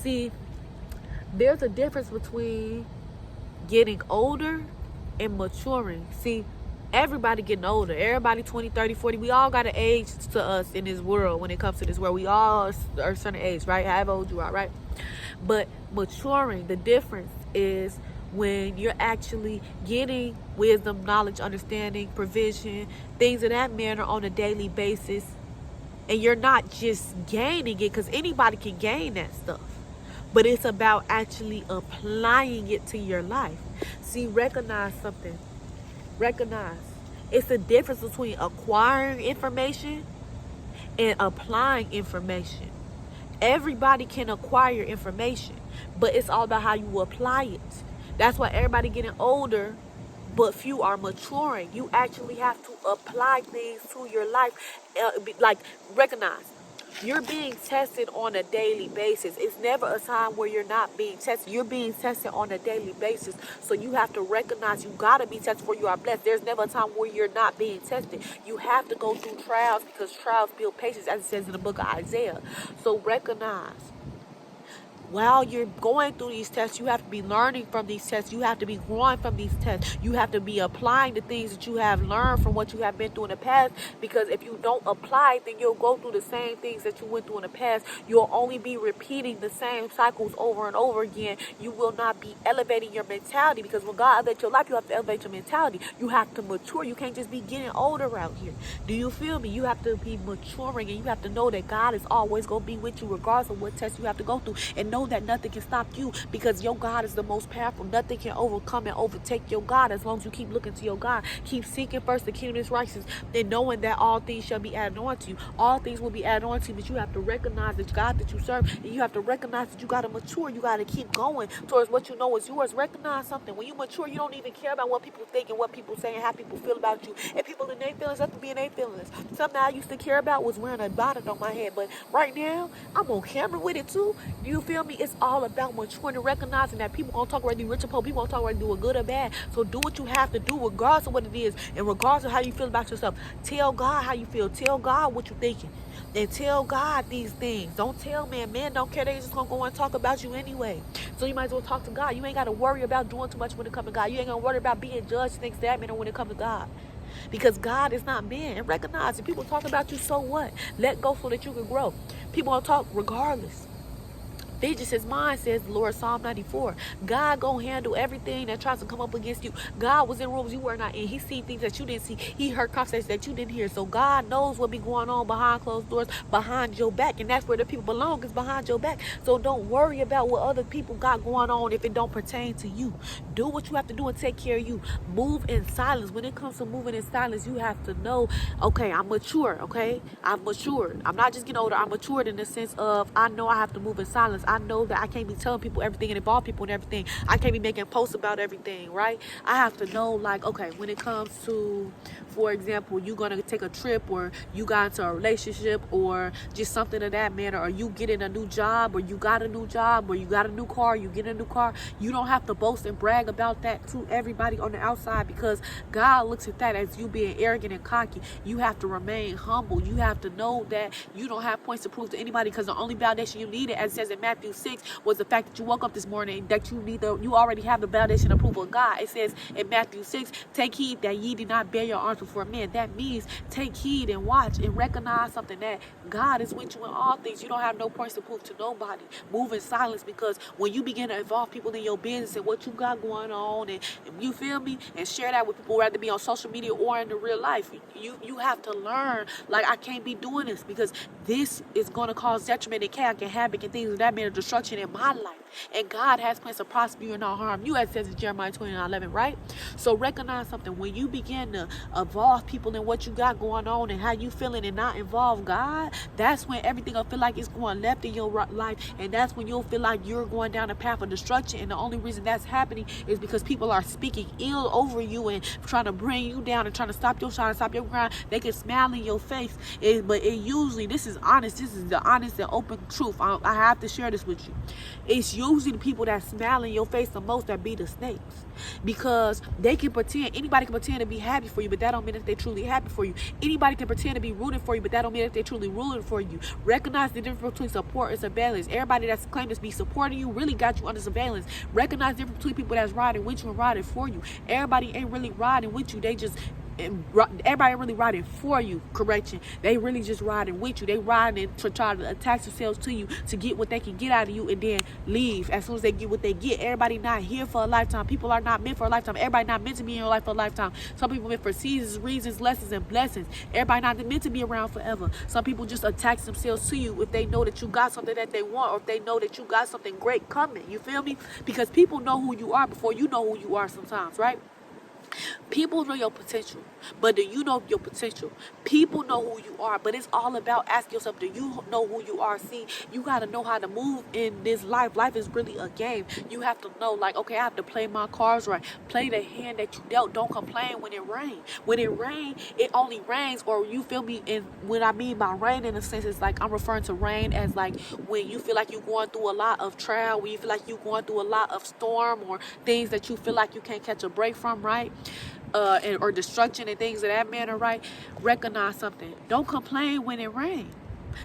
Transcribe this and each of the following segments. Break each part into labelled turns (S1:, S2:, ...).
S1: See, there's a difference between getting older and maturing. See, everybody getting older. Everybody 20, 30, 40. We all got an age to us in this world when it comes to this world. We all are a certain age, right? However old you are, right? But maturing, the difference is when you're actually getting wisdom, knowledge, understanding, provision, things of that manner on a daily basis. And you're not just gaining it, because anybody can gain that stuff. But it's about actually applying it to your life. See, recognize something. Recognize. It's the difference between acquiring information and applying information. Everybody can acquire information, but it's all about how you apply it. That's why everybody getting older, but few are maturing. You actually have to apply things to your life. Like, recognize. You're being tested on a daily basis. It's never a time where you're not being tested. You're being tested on a daily basis. So you have to recognize you got to be tested for you are blessed. There's never a time where you're not being tested. You have to go through trials, because trials build patience, as it says in the book of Isaiah. So recognize. While you're going through these tests, you have to be learning from these tests. You have to be growing from these tests. You have to be applying the things that you have learned from what you have been through in the past. Because if you don't apply, then you'll go through the same things that you went through in the past. You'll only be repeating the same cycles over and over again. You will not be elevating your mentality, because when God elevates your life, you have to elevate your mentality. You have to mature. You can't just be getting older out here. Do you feel me? You have to be maturing, and you have to know that God is always going to be with you regardless of what test you have to go through. And know that nothing can stop you, because your God is the most powerful. Nothing can overcome and overtake your God as long as you keep looking to your God. Keep seeking first the kingdom of righteousness, and knowing that all things shall be added on to you. All things will be added on to you, but you have to recognize that God that you serve, and you have to recognize that you got to mature. You got to keep going towards what you know is yours. Recognize something. When you mature, you don't even care about what people think and what people say and how people feel about you. And people in their feelings have to be in their feelings. Something I used to care about was wearing a bonnet on my head, but right now I'm on camera with it too. Do you feel me? It's all about maturing and recognizing that people gonna talk whether you rich or poor. People gonna talk whether you do good or bad. So do what you have to do regardless of what it is, and regardless of how you feel about yourself. Tell God how you feel. Tell God what you're thinking, and tell God these things. Don't tell man. Man don't care. They just gonna go and talk about you anyway. So you might as well talk to God. You ain't gotta worry about doing too much when it comes to God. You ain't gonna worry about being judged, things that matter when it comes to God. Because God is not man. And recognize if people talk about you, so what? Let go so that you can grow. People gonna talk regardless. Vengeance is mine, says the Lord, Psalm 94. God gonna handle everything that tries to come up against you. God was in rooms you were not in. He seen things that you didn't see. He heard conversations that you didn't hear. So God knows what be going on behind closed doors, behind your back. And that's where the people belong, is behind your back. So don't worry about what other people got going on if it don't pertain to you. Do what you have to do and take care of you. Move in silence. When it comes to moving in silence, you have to know, okay, I'm mature, okay? I've matured. I'm not just getting older. I'm matured in the sense of I know I have to move in silence. I know that I can't be telling people everything and involve people in everything. I can't be making posts about everything, right? I have to know, like, okay, when it comes to, for example, you gonna take a trip, or you got into a relationship, or just something of that manner, or you getting a new job, or you got a new job, or you got a new car, you get a new car. You don't have to boast and brag about that to everybody on the outside, because God looks at that as you being arrogant and cocky. You have to remain humble. You have to know that you don't have points to prove to anybody, because the only validation you needed, as it says in Matthew 6, was the fact that you woke up this morning, that you already have the validation and approval of God. It says in Matthew 6, take heed that ye did not bear your arms before men. That means take heed and watch and recognize something, that God is with you in all things. You don't have no points to prove to nobody. Move in silence, because when you begin to involve people in your business and what you got going on, and you feel me, and share that with people, whether it be on social media or in the real life, you have to learn, like, I can't be doing this, because this is going to cause detriment and chaos and havoc and things of that manner, destruction in my life. And God has plans to prosper you and not harm you, as it says in Jeremiah 29:11, right? So recognize something. When you begin to involve people in what you got going on and how you feeling, and not involve God, that's when everything will feel like it's going left in your life. And that's when you'll feel like you're going down a path of destruction. And the only reason that's happening is because people are speaking ill over you and trying to bring you down and trying to stop your shine, stop your grind. They can smile in your face, but usually this is is honest. This is the honest and open truth. I have to share this with you. It's usually the people that smile in your face the most that be the snakes. Because they can pretend, anybody can pretend to be happy for you, but that don't mean that they're truly happy for you. Anybody can pretend to be rooting for you, but that don't mean that they're truly rooting for you. Recognize the difference between support and surveillance. Everybody that's claimed to be supporting you really got you under surveillance. Recognize the difference between people that's riding with you and riding for you. Everybody ain't really riding with you. They just, everybody really riding for you. Correction, they really just riding with you. They riding to try to attach themselves to you to get what they can get out of you and then leave as soon as they get what they get. Everybody not here for a lifetime. People are not meant for a lifetime. Everybody not meant to be in your life for a lifetime. Some people meant for seasons, reasons, lessons, and blessings. Everybody not meant to be around forever. Some people just attach themselves to you if they know that you got something that they want, or if they know that you got something great coming. You feel me? Because people know who you are before you know who you are sometimes, right? People know your potential, but do you know your potential? People know who you are, but it's all about asking yourself, do you know who you are? See, you got to know how to move in this life. Life is really a game. You have to know, like, okay, I have to play my cards right. Play the hand that you dealt. Don't complain when it rains. When it rains, it only rains, or you feel me? And what I mean by rain, in a sense, is like I'm referring to rain as like when you feel like you're going through a lot of trial, when you feel like you're going through a lot of storm or things that you feel like you can't catch a break from, right? Or destruction and things of that manner, right? Recognize something. Don't complain when it rains.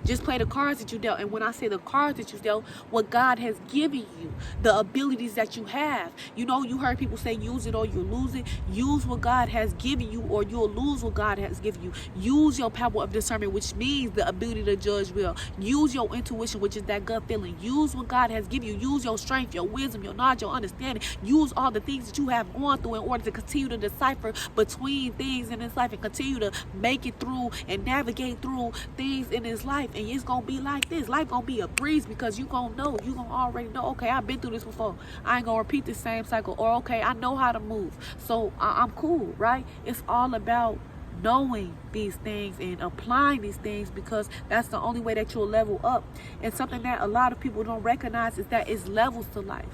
S1: Just play the cards that you dealt. And when I say the cards that you dealt, what God has given you, the abilities that you have. You know, you heard people say use it or you lose it. Use what God has given you, or you'll lose what God has given you. Use your power of discernment, which means the ability to judge well. Use your intuition, which is that gut feeling. Use what God has given you. Use your strength, your wisdom, your knowledge, your understanding. Use all the things that you have gone through in order to continue to decipher between things in this life and continue to make it through and navigate through things in this life. And it's gonna be like this. Life gonna be a breeze because you gonna know, you gonna already know, okay, I've been through this before. I ain't gonna repeat the same cycle. Or okay, I know how to move, so I'm cool, right? It's all about knowing these things and applying these things, because that's the only way that you'll level up. And something that a lot of people don't recognize is that it's levels to life.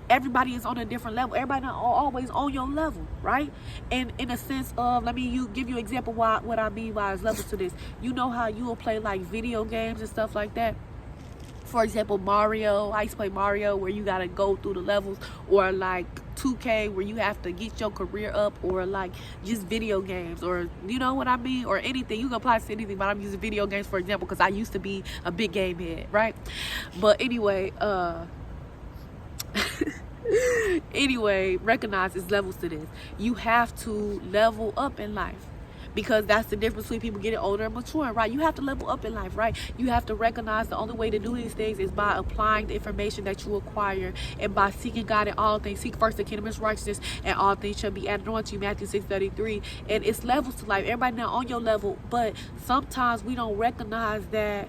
S1: Everybody is on a different level. Everybody not always on your level, right? And in a sense of, let me give you an example what I mean by is levels to this. You know how you will play like video games and stuff like that? For example, Mario. I used to play Mario where you got to go through the levels, or like 2K where you have to get your career up, or like just video games, or you know what I mean, or anything. You can apply to anything, but I'm using video games for example because I used to be a big game head, right? But anyway, recognize it's levels to this. You have to level up in life, because that's the difference between people getting older and maturing, right? You have to level up in life, right? You have to recognize the only way to do these things is by applying the information that you acquire and by seeking God in all things. Seek first the kingdom and righteousness, and all things shall be added on to you, Matthew 6:33. And it's levels to life. Everybody not on your level, but sometimes we don't recognize that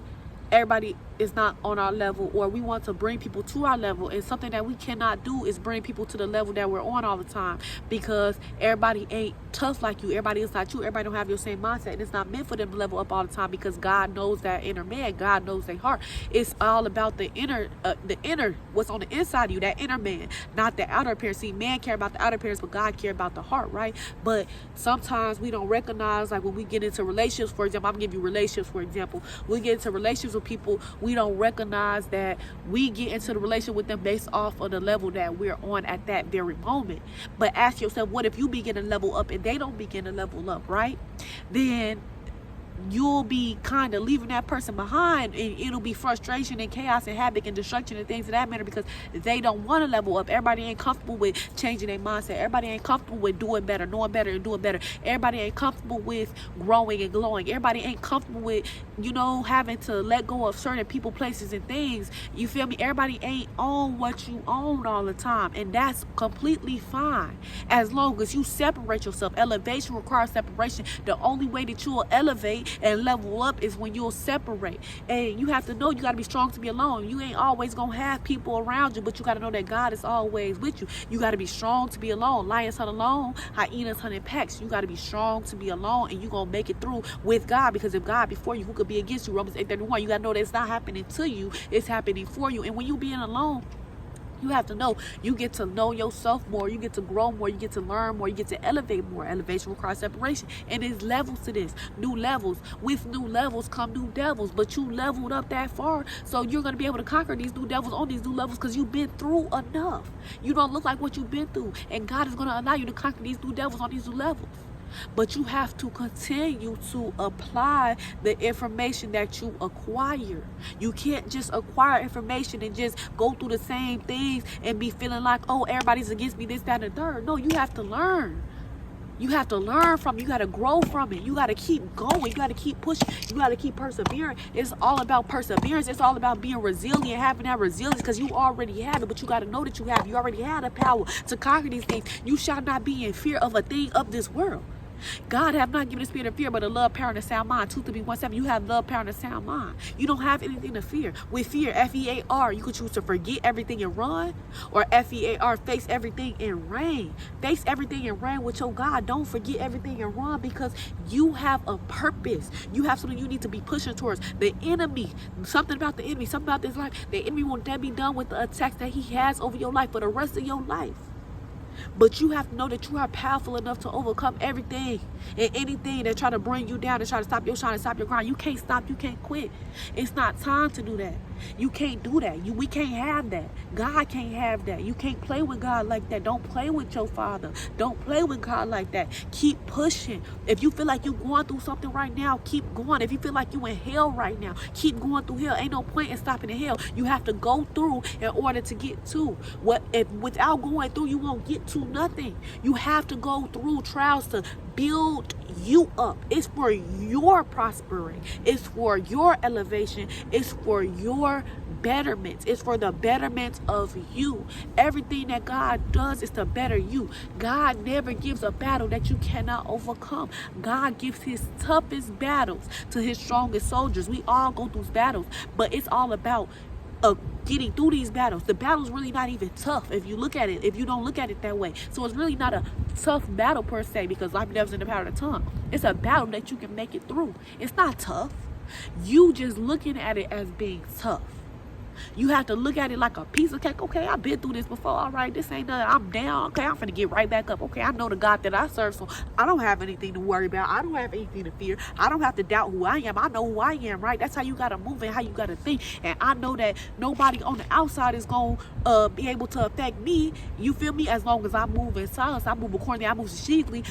S1: everybody is not on our level, or we want to bring people to our level. And something that we cannot do is bring people to the level that we're on all the time, because everybody ain't tough like you. Everybody is not you. Everybody don't have your same mindset, and it's not meant for them to level up all the time, because God knows that inner man. God knows their heart. It's all about the inner, what's on the inside of you, that inner man, not the outer appearance. See, man care about the outer appearance, but God care about the heart, right? But sometimes we don't recognize, like when we get into relationships, for example, I'm gonna give you relationships, for example. We get into relationships with people, we don't recognize that we get into the relationship with them based off of the level that we're on at that very moment. But ask yourself, what if you begin to level up and they don't begin to level up, right? Then you'll be kind of leaving that person behind, and it'll be frustration and chaos and havoc and destruction and things of that matter, because they don't want to level up. Everybody ain't comfortable with changing their mindset. Everybody ain't comfortable with doing better, knowing better, and doing better. Everybody ain't comfortable with growing and glowing. Everybody ain't comfortable with, you know, having to let go of certain people, places, and things. You feel me? Everybody ain't on what you own all the time, and that's completely fine as long as you separate yourself. Elevation requires separation. The only way that you will elevate and level up is when you'll separate. And you have to know you got to be strong to be alone. You ain't always gonna have people around you, but you got to know that God is always with you. You got to be strong to be alone. Lions hunt alone, hyenas hunt in packs. You got to be strong to be alone, and you gonna make it through with God, because if God before you, who could be against you? Romans 8:31. You got to know that it's not happening to you, it's happening for you. And when you being alone, You have to know. You get to know yourself more. You get to grow more. You get to learn more. You get to elevate more. Elevation requires separation. And there's levels to this. New levels. With new levels come new devils. But you leveled up that far. So you're going to be able to conquer these new devils on these new levels because you've been through enough. You don't look like what you've been through. And God is going to allow you to conquer these new devils on these new levels. But you have to continue to apply the information that you acquire. You can't just acquire information and just go through the same things and be feeling like, oh, everybody's against me, this, that, and the third. No, you have to learn. You have to learn from it. You got to grow from it. You got to keep going. You got to keep pushing. You got to keep persevering. It's all about perseverance. It's all about being resilient, having that resilience because you already have it. But you got to know that you have. You already had the power to conquer these things. You shall not be in fear of a thing of this world. God have not given the spirit of fear, but a love, power, and a sound mind. 2 Timothy 1:7. You have love, power, and a sound mind. You don't have anything to fear. With fear, F-E-A-R, you could choose to forget everything and run, or F-E-A-R, face everything and reign. Face everything and reign with your God. Don't forget everything and run because you have a purpose. You have something you need to be pushing towards. The enemy, something about the enemy, something about this life. The enemy won't then be done with the attacks that he has over your life for the rest of your life. But you have to know that you are powerful enough to overcome everything and anything that try to bring you down and try to stop your shine and stop your grind. You can't stop. You can't quit. It's not time to do that. You can't do that. We can't have that. God can't have that. You can't play with God like that. Don't play with your Father. Don't play with God like that. Keep pushing. If you feel like you're going through something right now, keep going. If you feel like you're in hell right now, keep going through hell. Ain't no point in stopping in hell. You have to go through in order to get to. Without going through, you won't get to nothing. You have to go through trials to build you up. It's for your prospering. It's for your elevation. It's for your betterment. It's for the betterment of you. Everything that God does is to better you. God never gives a battle that you cannot overcome. God gives his toughest battles to his strongest soldiers. We all go through battles, but it's all about getting through these battles. The battle's really not even tough if you look at it, if you don't look at it that way. So it's really not a tough battle per se because life and death is in the power of the tongue. It's a battle that you can make it through. It's not tough. You just looking at it as being tough. You have to look at it like a piece of cake. Okay, I've been through this before. All right, this ain't nothing. I'm down. Okay, I'm finna get right back up. Okay, I know the God that I serve, so I don't have anything to worry about. I don't have anything to fear. I don't have to doubt who I am. I know who I am, right? That's how you gotta move and how you gotta think. And I know that nobody on the outside is gonna be able to affect me. You feel me? As long as I move in silence, I move accordingly, I move strategically.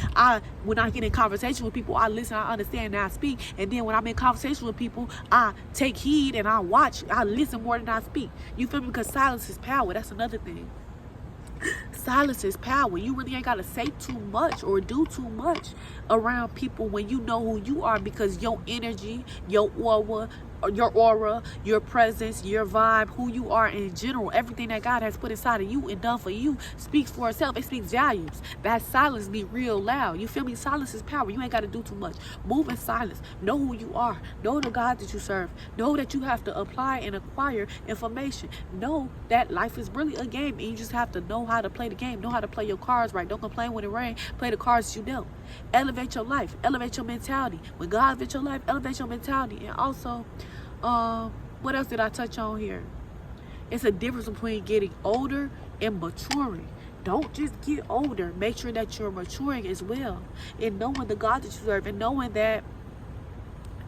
S1: When I get in conversation with people, I listen, I understand, and I speak. And then when I'm in conversation with people, I take heed and I watch. I listen more than I speak. You feel me? Because silence is power. That's another thing. Silence is power. You really ain't got to say too much or do too much around people when you know who you are, because your energy, your aura, your presence, your vibe, who you are in general, everything that God has put inside of you and done for you speaks for itself. It speaks values. That silence be real loud. You feel me? Silence is power. You ain't got to do too much. Move in silence. Know who you are. Know the God that you serve. Know that you have to apply and acquire information. Know that life is really a game and you just have to know how to play the game. Know how to play your cards right. Don't complain when it rains. Play the cards you dealt. Elevate your life. Elevate your mentality. When God elevates your life, elevate your mentality. And also, what else did I touch on here? It's a difference between getting older and maturing. Don't just get older. Make sure that you're maturing as well. And knowing the God that you serve and knowing that,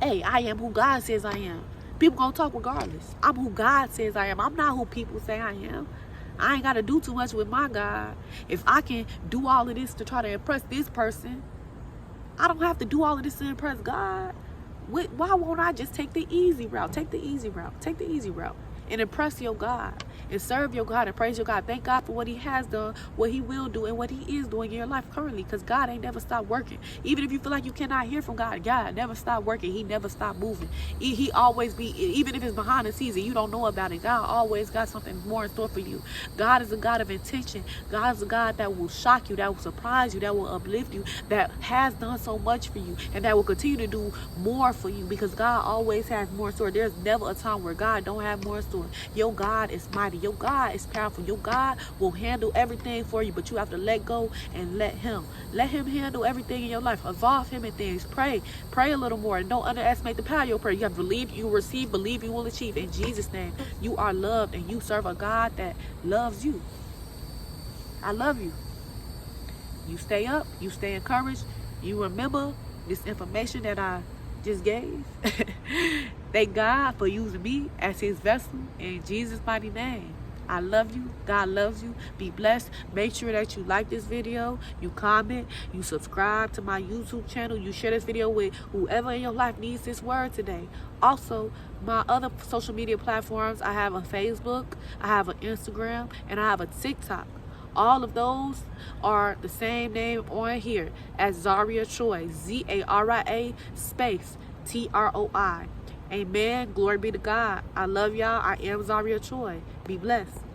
S1: hey, I am who God says I am. People gonna talk regardless. I'm who God says I am. I'm not who people say I am. I ain't gotta do too much with my God. If I can do all of this to try to impress this person, I don't have to do all of this to impress God. Why won't I just take the easy route? Take the easy route. Take the easy route. And impress your God. And serve your God and praise your God. Thank God for what he has done, what he will do, and what he is doing in your life currently. Because God ain't never stopped working. Even if you feel like you cannot hear from God, God never stopped working. He never stopped moving. He always be, even if it's behind the scenes and you don't know about it, God always got something more in store for you. God is a God of intention. God is a God that will shock you, that will surprise you, that will uplift you, that has done so much for you, and that will continue to do more for you, because God always has more in store. There's never a time where God don't have more in store. Your God is mighty. mighty. Your God is powerful. Your God will handle everything for you, but you have to let go and let him. Let him handle everything in your life. Involve him in things. Pray. Pray a little more. And don't underestimate the power of your prayer. You have to believe you will receive, believe you will achieve. In Jesus' name, you are loved, and you serve a God that loves you. I love you. You stay up. You stay encouraged. You remember this information that I just gave. Thank God for using me as his vessel in Jesus' mighty name. I love you. God loves you. Be blessed. Make sure that you like this video, you comment, you subscribe to my YouTube channel, you share this video with whoever in your life needs this word today. Also, my other social media platforms, I have a Facebook, I have an Instagram, and I have a TikTok. All of those are the same name on here as Zaria Troi. Zaria space Troi. Amen. Glory be to God. I love y'all. I am Zaria Troi. Be blessed.